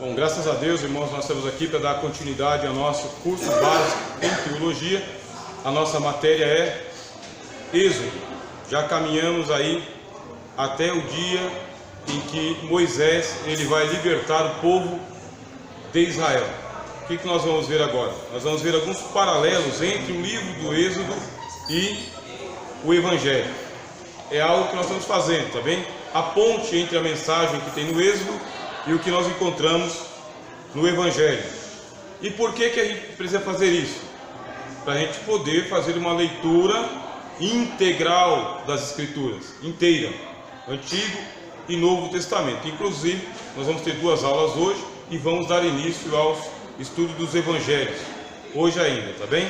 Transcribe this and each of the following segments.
Bom, graças a Deus, irmãos, nós estamos aqui para dar continuidade ao nosso curso básico em teologia. A nossa matéria é Êxodo. Já caminhamos aí até o dia em que Moisés ele vai libertar o povo de Israel. O que nós vamos ver agora? Nós vamos ver alguns paralelos entre o livro do Êxodo e o Evangelho. É algo que nós estamos fazendo, tá bem? A ponte entre a mensagem que tem no Êxodo e o que nós encontramos no Evangelho. E por que a gente precisa fazer isso? Para a gente poder fazer uma leitura integral das Escrituras, inteira, Antigo e Novo Testamento. Inclusive, nós vamos ter 2 aulas hoje e vamos dar início aos estudos dos Evangelhos, hoje ainda, tá bem?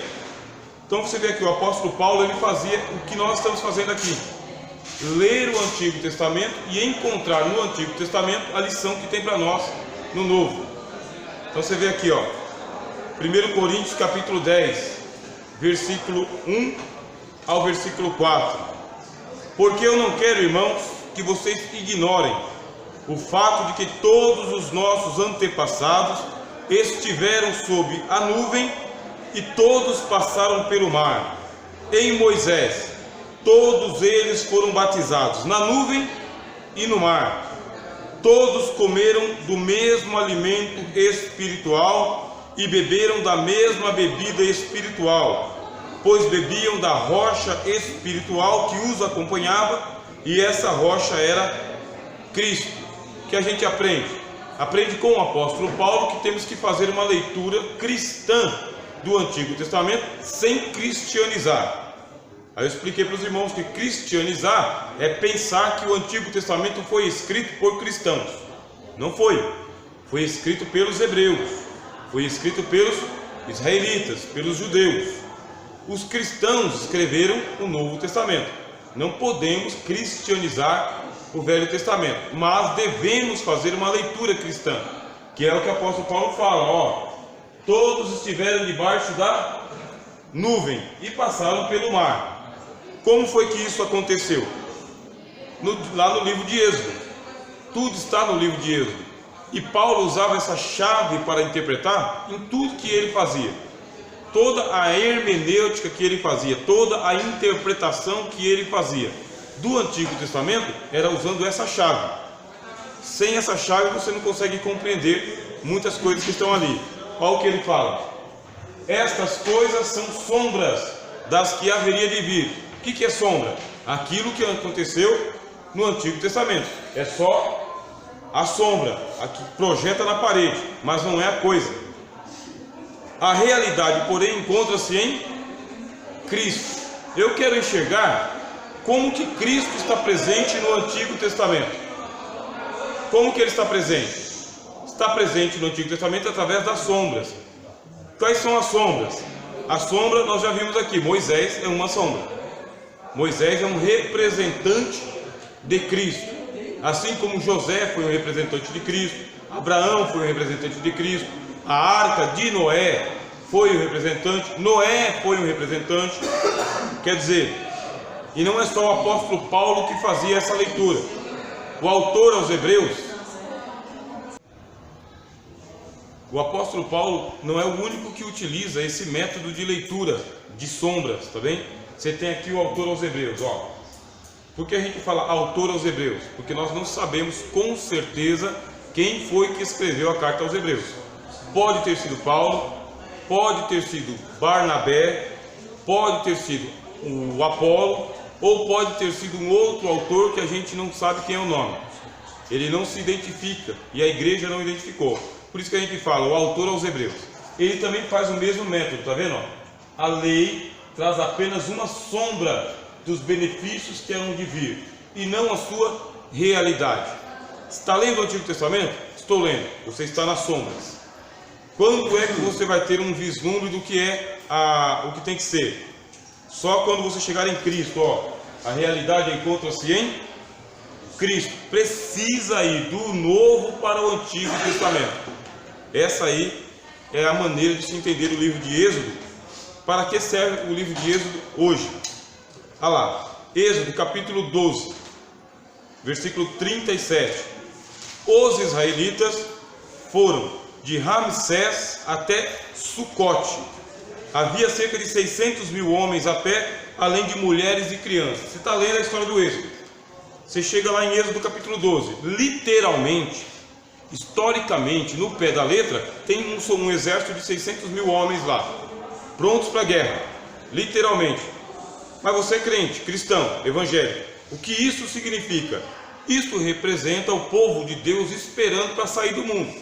Então você vê aqui, o apóstolo Paulo, ele fazia o que nós estamos fazendo aqui: ler o Antigo Testamento e encontrar no Antigo Testamento a lição que tem para nós no Novo. Então você vê aqui, ó, 1 Coríntios capítulo 10, versículo 1 ao versículo 4. Porque eu não quero, irmãos, que vocês ignorem o fato de que todos os nossos antepassados estiveram sob a nuvem e todos passaram pelo mar. Em Moisés, todos eles foram batizados na nuvem e no mar. Todos comeram do mesmo alimento espiritual e beberam da mesma bebida espiritual, pois bebiam da rocha espiritual que os acompanhava, e essa rocha era Cristo. Que a gente aprende com o apóstolo Paulo que temos que fazer uma leitura cristã do Antigo Testamento sem cristianizar. Aí eu expliquei para os irmãos que cristianizar é pensar que o Antigo Testamento foi escrito por cristãos. Não foi. Foi escrito pelos hebreus, foi escrito pelos israelitas, pelos judeus. Os cristãos escreveram o Novo Testamento. Não podemos cristianizar o Velho Testamento, mas devemos fazer uma leitura cristã, que é o que o apóstolo Paulo fala, ó: todos estiveram debaixo da nuvem e passaram pelo mar. Como foi que isso aconteceu? Lá no livro de Êxodo. Tudo está no livro de Êxodo. E Paulo usava essa chave para interpretar em tudo que ele fazia. Toda a hermenêutica que ele fazia, toda a interpretação que ele fazia do Antigo Testamento era usando essa chave. Sem essa chave você não consegue compreender muitas coisas que estão ali. Olha o que ele fala: estas coisas são sombras das que haveria de vir. O que é sombra? Aquilo que aconteceu no Antigo Testamento. É só a sombra, a que projeta na parede, mas não é a coisa. A realidade, porém, encontra-se em Cristo. Eu quero enxergar como que Cristo está presente no Antigo Testamento. Como que ele está presente? Está presente no Antigo Testamento através das sombras. Quais são as sombras? A sombra nós já vimos aqui. Moisés é uma sombra. Moisés é um representante de Cristo. Assim como José foi um representante de Cristo, Abraão foi um representante de Cristo, a arca de Noé foi um representante, Noé foi um representante. Quer dizer, e não é só o apóstolo Paulo que fazia essa leitura. O autor aos Hebreus, o apóstolo Paulo não é o único que utiliza esse método de leitura de sombras, tá bem? Você tem aqui o autor aos Hebreus, ó. Por que a gente fala autor aos Hebreus? Porque nós não sabemos com certeza quem foi que escreveu a carta aos Hebreus. Pode ter sido Paulo, pode ter sido Barnabé, pode ter sido o Apolo, ou pode ter sido um outro autor que a gente não sabe quem é o nome. Ele não se identifica e a igreja não identificou. Por isso que a gente fala o autor aos Hebreus. Ele também faz o mesmo método, tá vendo? A lei traz apenas uma sombra dos benefícios que hão de vir e não a sua realidade. Está lendo o Antigo Testamento? Estou lendo. Você está nas sombras. Quando é que você vai ter um vislumbre do que é o que tem que ser? Só quando você chegar em Cristo, ó. A realidade encontra-se em Cristo. Precisa ir do Novo para o Antigo Testamento. Essa aí é a maneira de se entender o livro de Êxodo. Para que serve o livro de Êxodo hoje? Olha lá, Êxodo capítulo 12, versículo 37. Os israelitas foram de Ramsés até Sucote. Havia cerca de 600.000 homens a pé, além de mulheres e crianças. Você está lendo a história do Êxodo. Você chega lá em Êxodo capítulo 12. Literalmente, historicamente, no pé da letra, tem um exército de 600.000 homens lá, prontos para a guerra. Literalmente. Mas você é crente, cristão, evangélico. O que isso significa? Isso representa o povo de Deus esperando para sair do mundo,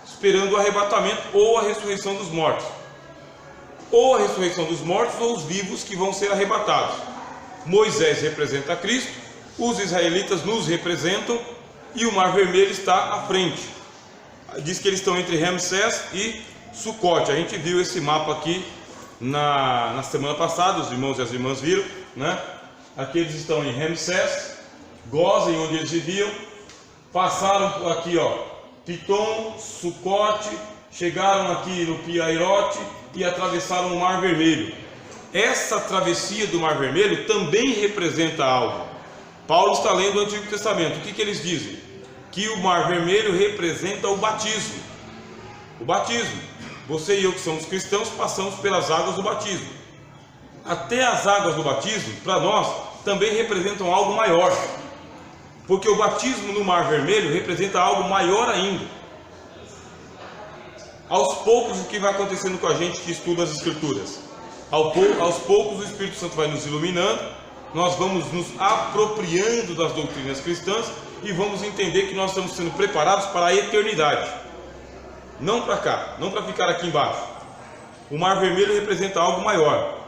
esperando o arrebatamento ou a ressurreição dos mortos, ou a ressurreição dos mortos ou os vivos que vão ser arrebatados. Moisés representa Cristo, os israelitas nos representam e o Mar Vermelho está à frente. Diz que eles estão entre Ramsés e Sucote. A gente viu esse mapa aqui na semana passada, os irmãos e as irmãs viram, né? Aqui eles estão em Ramsés, Gósen, onde eles viviam, passaram por aqui, ó, Pitom, Sucote, chegaram aqui no Piairote e atravessaram o Mar Vermelho. Essa travessia do Mar Vermelho também representa algo. Paulo está lendo o Antigo Testamento. O que eles dizem? Que o Mar Vermelho representa o batismo. O batismo. Você e eu que somos cristãos passamos pelas águas do batismo. Até as águas do batismo, para nós, também representam algo maior. Porque o batismo no Mar Vermelho representa algo maior ainda. Aos poucos, o que vai acontecendo com a gente que estuda as Escrituras? Aos poucos, o Espírito Santo vai nos iluminando, nós vamos nos apropriando das doutrinas cristãs e vamos entender que nós estamos sendo preparados para a eternidade. Não para cá, não para ficar aqui embaixo. O Mar Vermelho representa algo maior.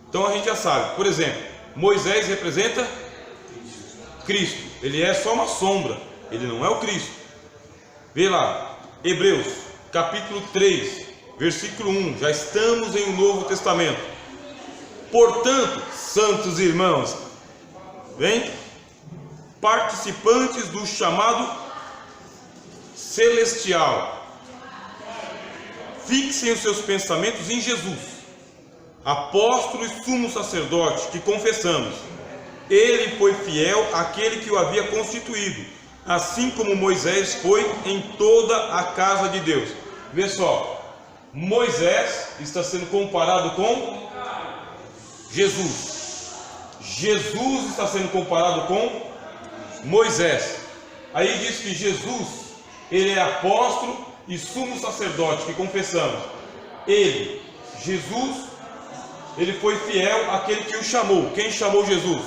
Então a gente já sabe, por exemplo, Moisés representa Cristo. Ele é só uma sombra, ele não é o Cristo. Vê lá, Hebreus capítulo 3, versículo 1, já estamos em um Novo Testamento. Portanto, santos irmãos, vem, participantes do chamado celestial, fixem os seus pensamentos em Jesus, apóstolo e sumo sacerdote, que confessamos. Ele foi fiel àquele que o havia constituído, assim como Moisés foi em toda a casa de Deus. Vê só, Moisés está sendo comparado com Jesus. Jesus está sendo comparado com Moisés. Aí diz que Jesus, ele é apóstolo e sumo sacerdote, que confessamos. Ele, Jesus, ele foi fiel àquele que o chamou. Quem chamou Jesus?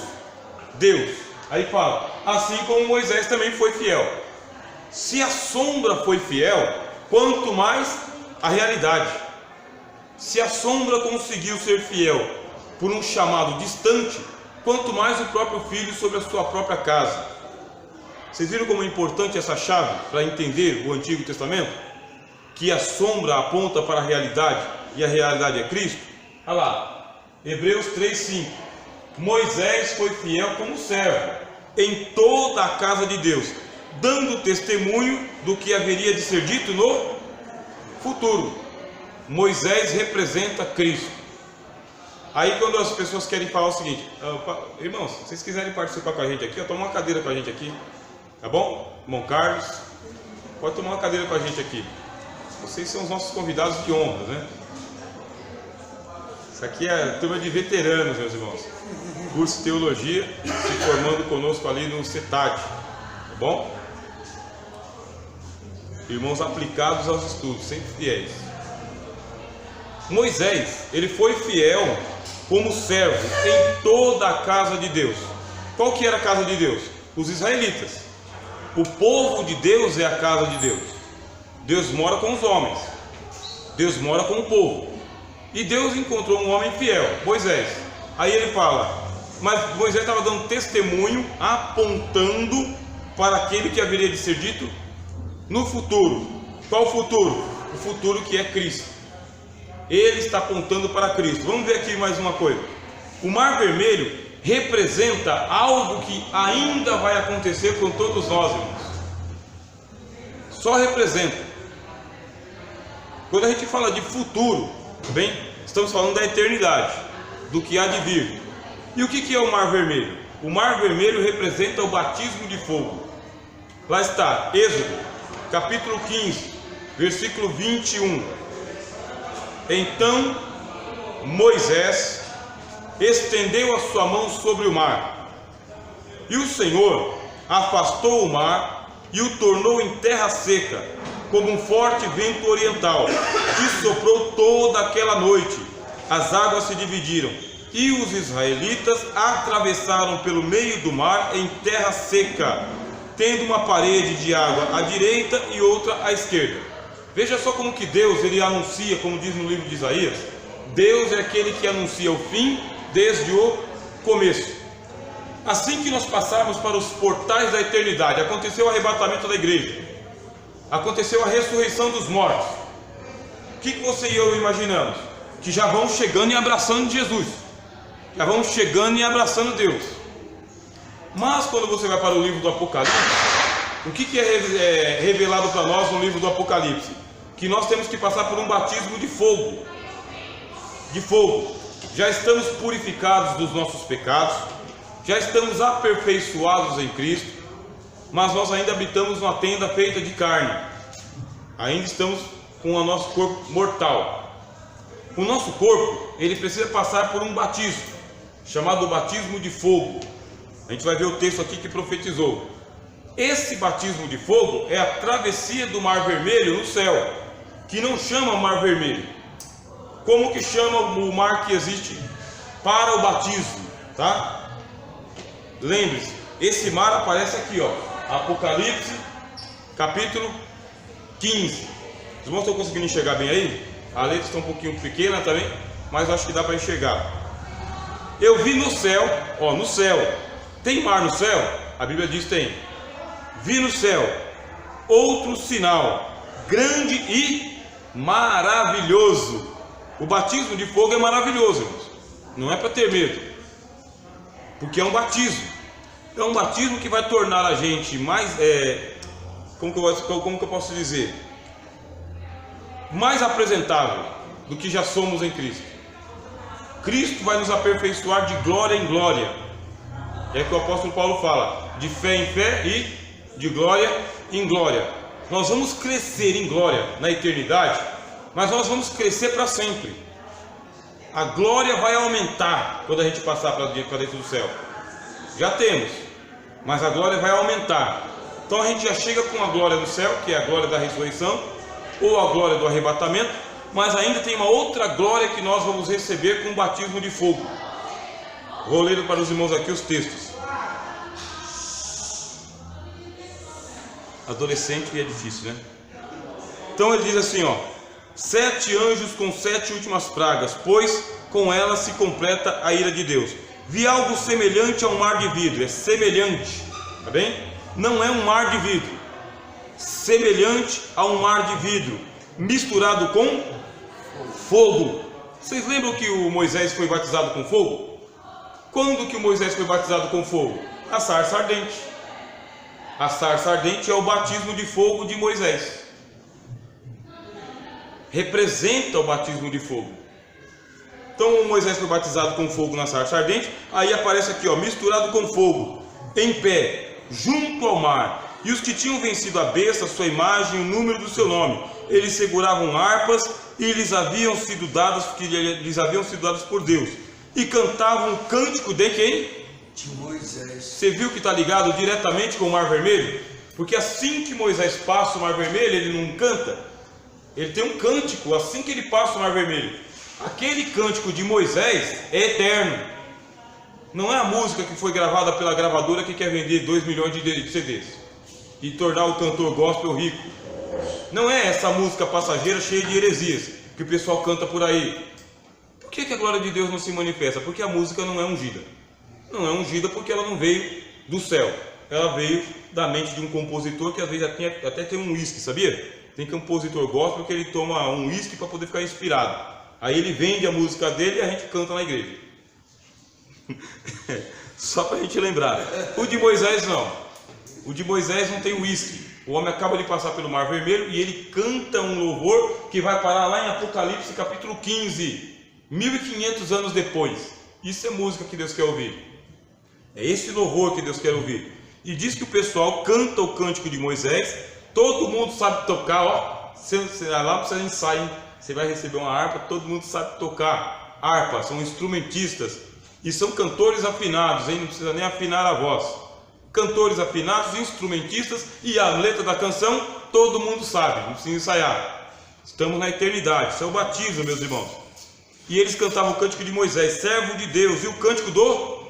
Deus. Aí fala, assim como Moisés também foi fiel. Se a sombra foi fiel, quanto mais a realidade. Se a sombra conseguiu ser fiel por um chamado distante, quanto mais o próprio filho sobre a sua própria casa. Vocês viram como é importante essa chave para entender o Antigo Testamento? Que a sombra aponta para a realidade e a realidade é Cristo. Olha lá, Hebreus 3:5. Moisés foi fiel como servo em toda a casa de Deus, dando testemunho do que haveria de ser dito no futuro. Moisés representa Cristo. Aí quando as pessoas querem falar o seguinte, irmãos, se vocês quiserem participar com a gente aqui, toma uma cadeira com a gente aqui, tá bom? Irmão Carlos, pode tomar uma cadeira com a gente aqui. Vocês são os nossos convidados de honra, né? Isso aqui é a turma de veteranos, meus irmãos. Curso de Teologia, se formando conosco ali no CETAD, tá bom? Irmãos aplicados aos estudos, sempre fiéis. Moisés, ele foi fiel como servo em toda a casa de Deus. Qual que era a casa de Deus? Os israelitas. O povo de Deus é a casa de Deus. Deus mora com os homens, Deus mora com o povo. E Deus encontrou um homem fiel, Moisés. Aí ele fala, mas Moisés estava dando testemunho, apontando para aquele que haveria de ser dito no futuro. Qual futuro? O futuro que é Cristo. Ele está apontando para Cristo. Vamos ver aqui mais uma coisa. O Mar Vermelho representa algo que ainda vai acontecer com todos nós, irmãos. Só representa. Quando a gente fala de futuro, bem, estamos falando da eternidade, do que há de vir. E o que é o Mar Vermelho? O Mar Vermelho representa o batismo de fogo. Lá está, Êxodo, capítulo 15, versículo 21. Então Moisés estendeu a sua mão sobre o mar, e o Senhor afastou o mar e o tornou em terra seca, como um forte vento oriental, que soprou toda aquela noite. As águas se dividiram, e os israelitas atravessaram pelo meio do mar em terra seca, tendo uma parede de água à direita e outra à esquerda. Veja só como que Deus, ele anuncia, como diz no livro de Isaías, Deus é aquele que anuncia o fim desde o começo. Assim que nós passarmos para os portais da eternidade, aconteceu o arrebatamento da igreja, aconteceu a ressurreição dos mortos. O que você e eu imaginamos? Que já vão chegando e abraçando Jesus, já vão chegando e abraçando Deus. Mas quando você vai para o livro do Apocalipse, o que é revelado para nós no livro do Apocalipse? Que nós temos que passar por um batismo de fogo. De fogo. Já estamos purificados dos nossos pecados, já estamos aperfeiçoados em Cristo, mas nós ainda habitamos numa tenda feita de carne, ainda estamos com o nosso corpo mortal. O nosso corpo, ele precisa passar por um batismo, chamado batismo de fogo. A gente vai ver o texto aqui que profetizou. Esse batismo de fogo é a travessia do Mar Vermelho no céu, que não chama Mar Vermelho. Como que chama o mar que existe para o batismo, tá? Lembre-se, esse mar aparece aqui, ó, Apocalipse, capítulo 15. Os irmãos estão conseguindo enxergar bem aí? A letra está um pouquinho pequena também, mas acho que dá para enxergar. Eu vi no céu, ó, no céu. Tem mar no céu? A Bíblia diz tem. Vi no céu outro sinal, grande e maravilhoso. O batismo de fogo é maravilhoso, irmãos. Não é para ter medo, porque é um batismo. É um batismo que vai tornar a gente mais, como que eu posso dizer? Mais apresentável do que já somos em Cristo. Cristo vai nos aperfeiçoar de glória em glória. É que o apóstolo Paulo fala, de fé em fé e de glória em glória. Nós vamos crescer em glória na eternidade, mas nós vamos crescer para sempre. A glória vai aumentar quando a gente passar para dentro do céu. Já temos, mas a glória vai aumentar. Então a gente já chega com a glória do céu, que é a glória da ressurreição, ou a glória do arrebatamento, mas ainda tem uma outra glória que nós vamos receber com o batismo de fogo. Vou ler para os irmãos aqui os textos. Adolescente é difícil, né? Então ele diz assim, ó: 7 anjos com 7 últimas pragas, pois com elas se completa a ira de Deus. Vi algo semelhante a um mar de vidro. É semelhante, tá bem? Não é um mar de vidro. Semelhante a um mar de vidro, misturado com fogo. Vocês lembram que o Moisés foi batizado com fogo? Quando que o Moisés foi batizado com fogo? A sarça ardente. A sarça ardente é o batismo de fogo de Moisés. Representa o batismo de fogo. Então o Moisés foi batizado com fogo na sarça ardente. Aí aparece aqui, ó, misturado com fogo, em pé, junto ao mar. E os que tinham vencido a besta, sua imagem, o número do seu nome, eles seguravam harpas e lhes haviam sido dadas, por Deus, e cantavam um cântico de quem? De Moisés. Você viu que está ligado diretamente com o Mar Vermelho? Porque assim que Moisés passa o Mar Vermelho, ele não canta. Ele tem um cântico assim que ele passa o Mar Vermelho. Aquele cântico de Moisés é eterno. Não é a música que foi gravada pela gravadora que quer vender 2 milhões de CDs e tornar o cantor gospel rico. Não é essa música passageira cheia de heresias que o pessoal canta por aí. Por que a glória de Deus não se manifesta? Porque a música não é ungida. Não é ungida porque ela não veio do céu. Ela veio da mente de um compositor que às vezes até tem um uísque, sabia? Tem compositor gospel que ele toma um uísque para poder ficar inspirado. Aí ele vende a música dele e a gente canta na igreja. Só para a gente lembrar. O de Moisés não. O de Moisés não tem uísque. O homem acaba de passar pelo Mar Vermelho e ele canta um louvor que vai parar lá em Apocalipse capítulo 15, 1500 anos depois. Isso é música que Deus quer ouvir. É esse louvor que Deus quer ouvir. E diz que o pessoal canta o cântico de Moisés. Todo mundo sabe tocar, ó. Você vai lá para o ensaio, você vai receber uma harpa, todo mundo sabe tocar harpa, são instrumentistas e são cantores afinados, hein? Não precisa nem afinar a voz. Cantores afinados, instrumentistas, e a letra da canção todo mundo sabe, não precisa ensaiar. Estamos na eternidade, isso é o batismo, meus irmãos. E eles cantavam o cântico de Moisés, servo de Deus, e o cântico do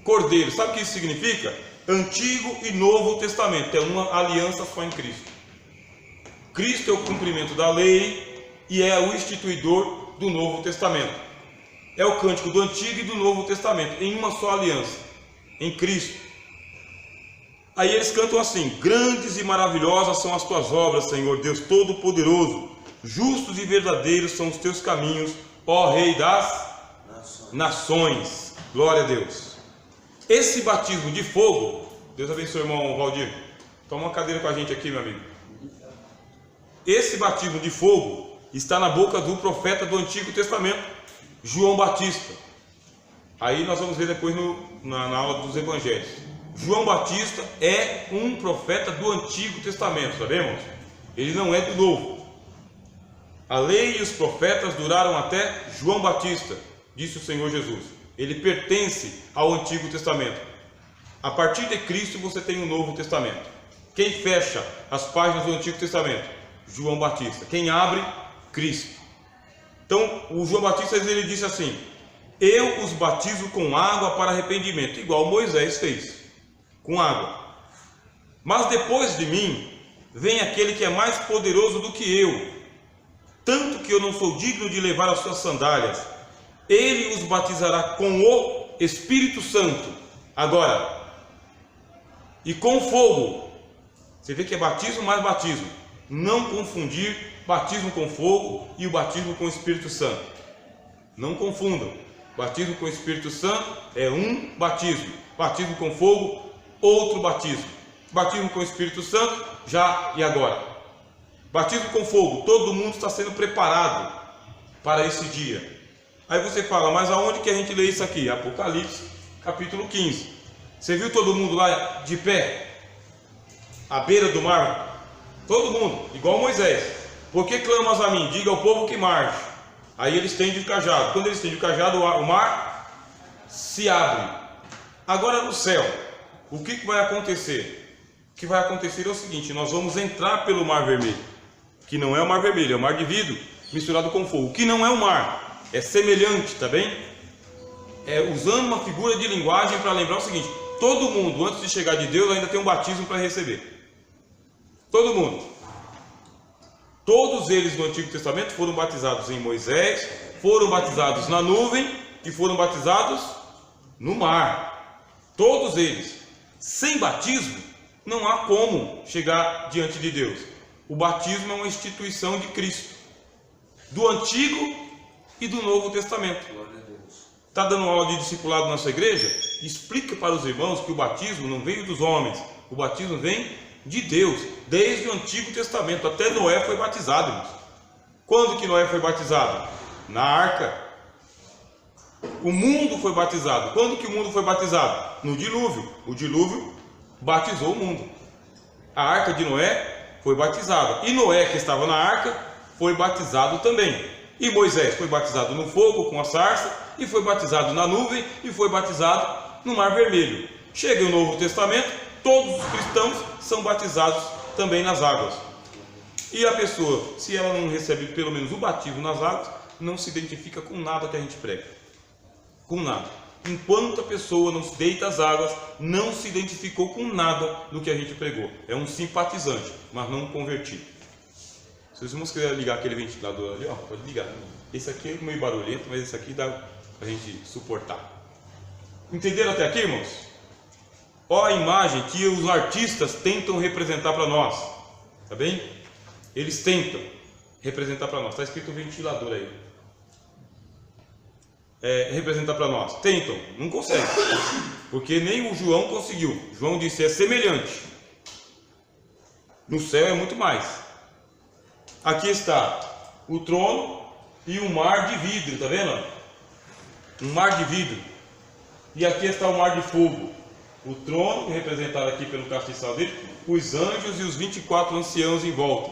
Cordeiro. Sabe o que isso significa? Antigo e Novo Testamento, é uma aliança só em Cristo. Cristo é o cumprimento da lei e é o instituidor do Novo Testamento. É o cântico do Antigo e do Novo Testamento, em uma só aliança, em Cristo. Aí eles cantam assim: grandes e maravilhosas são as tuas obras, Senhor Deus Todo-Poderoso, justos e verdadeiros são os teus caminhos, ó Rei das nações. Glória a Deus. Esse batismo de fogo, Deus abençoe o irmão Valdir, toma uma cadeira com a gente aqui, meu amigo. Esse batismo de fogo está na boca do profeta do Antigo Testamento, João Batista. Aí nós vamos ver depois na aula dos Evangelhos. João Batista é um profeta do Antigo Testamento, sabemos? Ele não é do Novo. A lei e os profetas duraram até João Batista, disse o Senhor Jesus. Ele pertence ao Antigo Testamento. A partir de Cristo você tem o Novo Testamento. Quem fecha as páginas do Antigo Testamento? João Batista. Quem abre? Cristo. Então o João Batista ele disse assim: eu os batizo com água para arrependimento, igual Moisés fez, com água. Mas depois de mim vem aquele que é mais poderoso do que eu, tanto que eu não sou digno de levar as suas sandálias. Ele os batizará com o Espírito Santo, agora, e com fogo. Você vê que é batismo mais batismo. Não confundir batismo com fogo e o batismo com o Espírito Santo. Não confundam. Batismo com o Espírito Santo é um batismo. Batismo com fogo, outro batismo. Batismo com o Espírito Santo, já e agora. Batismo com fogo, todo mundo está sendo preparado para esse dia. Aí você fala, mas aonde que a gente lê isso aqui? Apocalipse, capítulo 15. Você viu todo mundo lá de pé, à beira do mar? Todo mundo, igual Moisés. Por que clamas a mim? Diga ao povo que marche. Aí eles tendem o cajado. Quando eles tendem o cajado, o mar se abre. Agora no céu, o que vai acontecer? O que vai acontecer é o seguinte: nós vamos entrar pelo mar vermelho, que não é o mar vermelho, é o mar de vidro misturado com fogo, que não é o mar. É semelhante, tá bem? Usando uma figura de linguagem para lembrar o seguinte: todo mundo, antes de chegar de Deus, ainda tem um batismo para receber. Todo mundo. Todos eles no Antigo Testamento foram batizados em Moisés, foram batizados na nuvem e foram batizados no mar. Todos eles. Sem batismo, não há como chegar diante de Deus. O batismo é uma instituição de Cristo, do Antigo e do Novo Testamento. Está dando aula de discipulado na sua igreja? Explica para os irmãos que o batismo não veio dos homens, o batismo vem de Deus, desde o Antigo Testamento. Até Noé foi batizado, irmãos. Quando que Noé foi batizado? Na arca. O mundo foi batizado. Quando que o mundo foi batizado? No dilúvio. O dilúvio batizou o mundo. A arca de Noé foi batizada, e Noé, que estava na arca, foi batizado também. E Moisés foi batizado no fogo com a sarça, e foi batizado na nuvem, e foi batizado no Mar Vermelho. Chega o Novo Testamento, todos os cristãos são batizados também nas águas. E a pessoa, se ela não recebe pelo menos o batismo nas águas, não se identifica com nada que a gente prega. Com nada. Enquanto a pessoa não se deita às águas, não se identificou com nada do que a gente pregou. É um simpatizante, mas não um convertido. Se os irmãos quiserem ligar aquele ventilador ali, ó, pode ligar. Esse aqui é meio barulhento, mas esse aqui dá para a gente suportar. Entenderam até aqui, irmãos? Ó a imagem que os artistas tentam representar para nós. Tá bem? Eles tentam representar para nós. Está escrito ventilador aí. Representar para nós. Tentam, não conseguem. Porque nem o João conseguiu. João disse, é semelhante. No céu é muito mais. Aqui está o trono e um mar de vidro, tá vendo? Um mar de vidro. E aqui está o mar de fogo. O trono, representado aqui pelo castiçal dele, os anjos e os 24 anciãos em volta.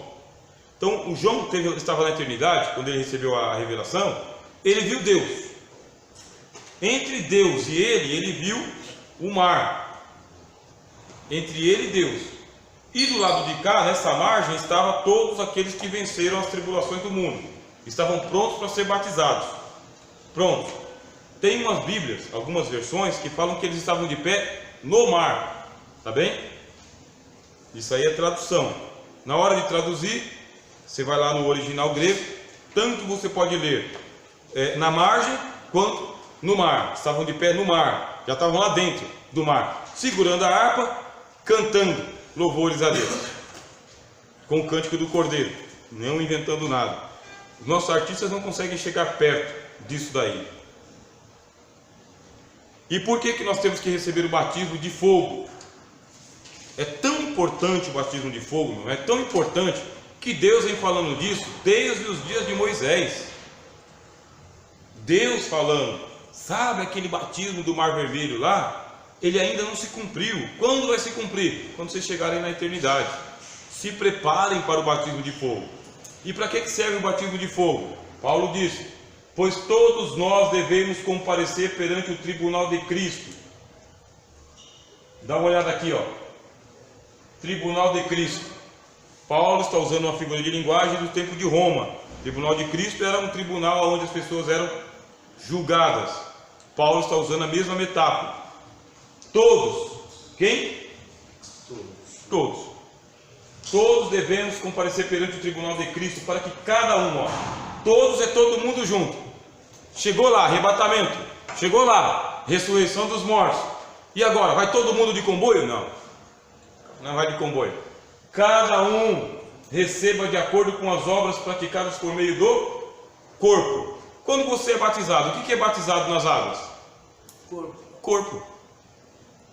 Então, o João estava na eternidade, quando ele recebeu a revelação, ele viu Deus. Entre Deus e ele viu o mar. Entre ele e Deus. E do lado de cá, nessa margem, estavam todos aqueles que venceram as tribulações do mundo. Estavam prontos para ser batizados. Pronto. Tem umas bíblias, algumas versões, que falam que eles estavam de pé no mar. Tá bem? Isso aí é tradução. Na hora de traduzir, você vai lá no original grego, tanto você pode ler na margem, quanto no mar. Estavam de pé no mar, já estavam lá dentro do mar, segurando a harpa, cantando louvores a Deus, com o cântico do Cordeiro, não inventando nada. Os nossos artistas não conseguem chegar perto disso daí. E por que nós temos que receber o batismo de fogo? É tão importante o batismo de fogo, não é tão importante, que Deus vem falando disso desde os dias de Moisés. Deus falando, sabe aquele batismo do Mar Vermelho lá? Ele ainda não se cumpriu. Quando vai se cumprir? Quando vocês chegarem na eternidade. Se preparem para o batismo de fogo. E para que serve o batismo de fogo? Paulo disse, pois todos nós devemos comparecer perante o tribunal de Cristo. Dá uma olhada aqui, ó. Tribunal de Cristo. Paulo está usando uma figura de linguagem do tempo de Roma. O tribunal de Cristo era um tribunal onde as pessoas eram julgadas. Paulo está usando a mesma metáfora. Todos. Quem? Todos. Todos devemos comparecer perante o tribunal de Cristo, para que cada um, todos é todo mundo junto. Chegou lá, arrebatamento. Chegou lá, ressurreição dos mortos. E agora, vai todo mundo de comboio? Não. Não vai de comboio. Cada um receba de acordo com as obras praticadas por meio do corpo. Quando você é batizado, o que é batizado nas águas? Corpo.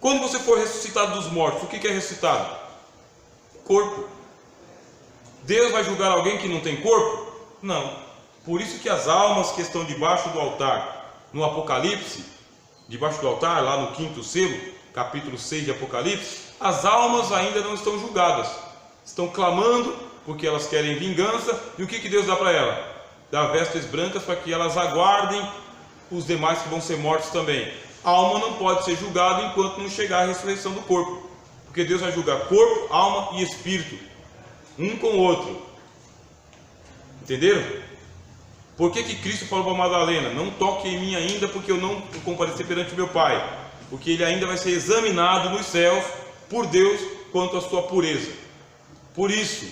Quando você for ressuscitado dos mortos, o que é ressuscitado? Corpo. Deus vai julgar alguém que não tem corpo? Não. Por isso que as almas que estão debaixo do altar, no Apocalipse, debaixo do altar, lá no 5º selo, capítulo 6 de Apocalipse, as almas ainda não estão julgadas. Estão clamando porque elas querem vingança. E o que Deus dá para elas? Dá vestes brancas para que elas aguardem os demais que vão ser mortos também. A alma não pode ser julgada enquanto não chegar a ressurreição do corpo, porque Deus vai julgar corpo, alma e espírito, um com o outro. Entenderam? Por que Cristo falou para Madalena, não toque em mim ainda, porque eu não compareci perante meu Pai? Porque ele ainda vai ser examinado nos céus por Deus quanto à sua pureza. Por isso,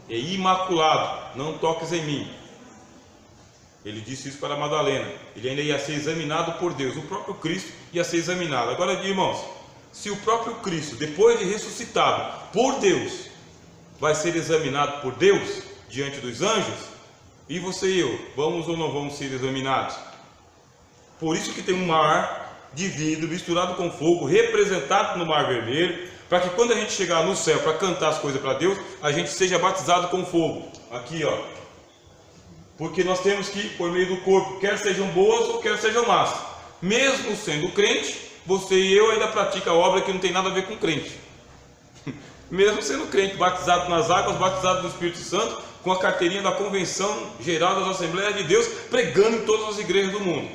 é imaculado, não toques em mim. Ele disse isso para Madalena. Ele ainda ia ser examinado por Deus. O próprio Cristo ia ser examinado. Agora, irmãos, se o próprio Cristo, depois de ressuscitado por Deus, vai ser examinado por Deus diante dos anjos, e você e eu, vamos ou não vamos ser examinados? Por isso que tem um mar divino misturado com fogo, representado no Mar Vermelho, para que quando a gente chegar no céu para cantar as coisas para Deus, a gente seja batizado com fogo. Aqui, ó. Porque nós temos que, por meio do corpo, quer sejam boas ou quer sejam más. Mesmo sendo crente, você e eu ainda pratica a obra que não tem nada a ver com crente. Mesmo sendo crente, batizado nas águas, batizado no Espírito Santo, com a carteirinha da Convenção Geral das Assembleias de Deus, pregando em todas as igrejas do mundo.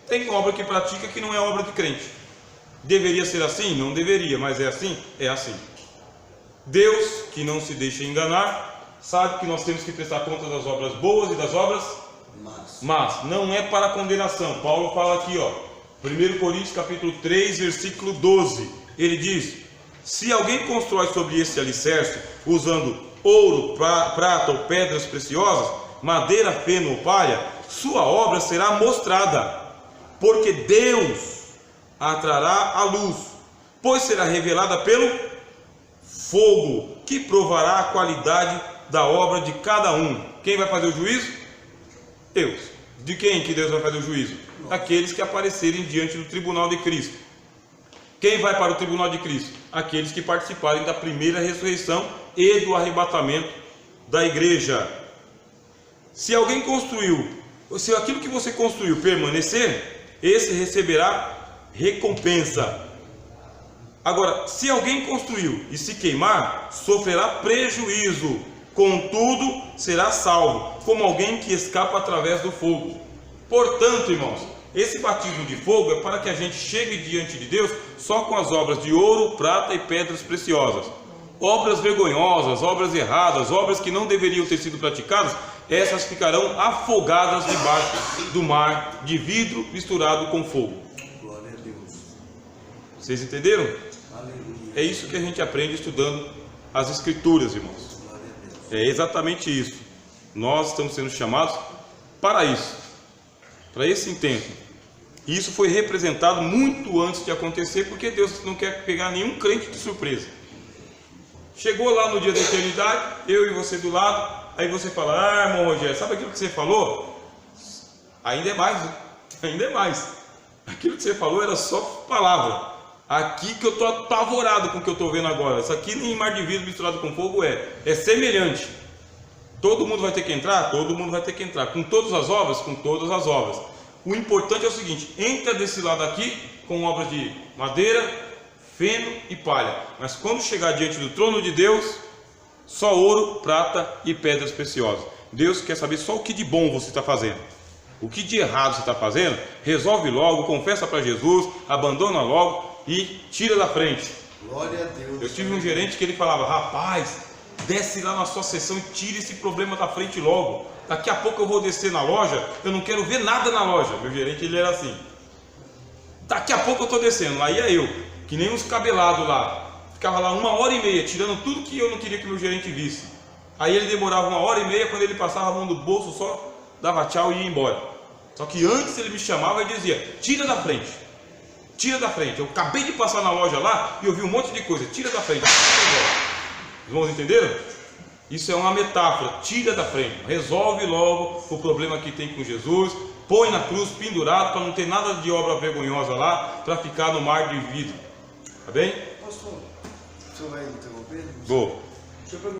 Tem obra que pratica que não é obra de crente. Deveria ser assim? Não deveria, mas é assim? É assim. Deus, que não se deixa enganar, sabe que nós temos que prestar conta das obras boas e das obras mas não é para condenação. Paulo fala aqui, ó, 1 Coríntios capítulo 3, versículo 12. Ele diz, se alguém constrói sobre esse alicerce, usando ouro, prata ou pedras preciosas, madeira, feno ou palha, sua obra será mostrada, porque Deus a trará à luz, pois será revelada pelo fogo, que provará a qualidade da obra de cada um. Quem vai fazer o juízo? Deus. De quem que Deus vai fazer o juízo? Daqueles que aparecerem diante do tribunal de Cristo. Quem vai para o tribunal de Cristo? Aqueles que participarem da primeira ressurreição e do arrebatamento da igreja. Se alguém construiu, se aquilo que você construiu permanecer, esse receberá recompensa. Agora, se alguém construiu e se queimar, sofrerá prejuízo. contudo será salvo, como alguém que escapa através do fogo. Portanto, irmãos, esse batismo de fogo é para que a gente chegue diante de Deus só com as obras de ouro, prata e pedras preciosas. Obras vergonhosas, obras erradas, obras que não deveriam ter sido praticadas, essas ficarão afogadas debaixo do mar de vidro misturado com fogo. Glória a Deus. Vocês entenderam? Aleluia. É isso que a gente aprende estudando as Escrituras, irmãos. Glória a Deus. É exatamente isso. Nós estamos sendo chamados para isso, para esse intento. E isso foi representado muito antes de acontecer, porque Deus não quer pegar nenhum crente de surpresa. Chegou lá no dia da eternidade, eu e você do lado, aí você fala: ah, irmão Rogério, sabe aquilo que você falou? Ainda é mais, né? Ainda é mais. Aquilo que você falou era só palavra. Aqui que eu estou apavorado com o que eu estou vendo agora. Isso aqui nem mar de vidro misturado com fogo é semelhante. Todo mundo vai ter que entrar? Todo mundo vai ter que entrar. Com todas as obras? Com todas as obras. O importante é o seguinte: entra desse lado aqui com obras de madeira, feno e palha, mas quando chegar diante do trono de Deus, só ouro, prata e pedras preciosas. Deus quer saber só o que de bom você está fazendo. O que de errado você está fazendo, resolve logo, confessa para Jesus, abandona logo e tira da frente. Glória a Deus. Eu tive um gerente que ele falava: rapaz, desce lá na sua sessão e tira esse problema da frente logo. Daqui a pouco eu vou descer na loja, eu não quero ver nada na loja. Meu gerente, ele era assim. Daqui a pouco eu estou descendo. Lá ia eu, que nem uns cabelados lá. Ficava lá 1h30, tirando tudo que eu não queria que meu gerente visse. Aí ele demorava 1h30, quando ele passava a mão no bolso, só dava tchau e ia embora. Só que antes ele me chamava e dizia: tira da frente. Tira da frente. Eu acabei de passar na loja lá e eu vi um monte de coisa. Tira da frente. Os irmãos entenderam? Isso é uma metáfora. Tira da frente. Resolve logo o problema que tem com Jesus. Põe na cruz pendurado, para não ter nada de obra vergonhosa lá, para ficar no mar de vidro. Tá bem? Pastor, o senhor vai interromper? Vou. Deixa eu perguntar.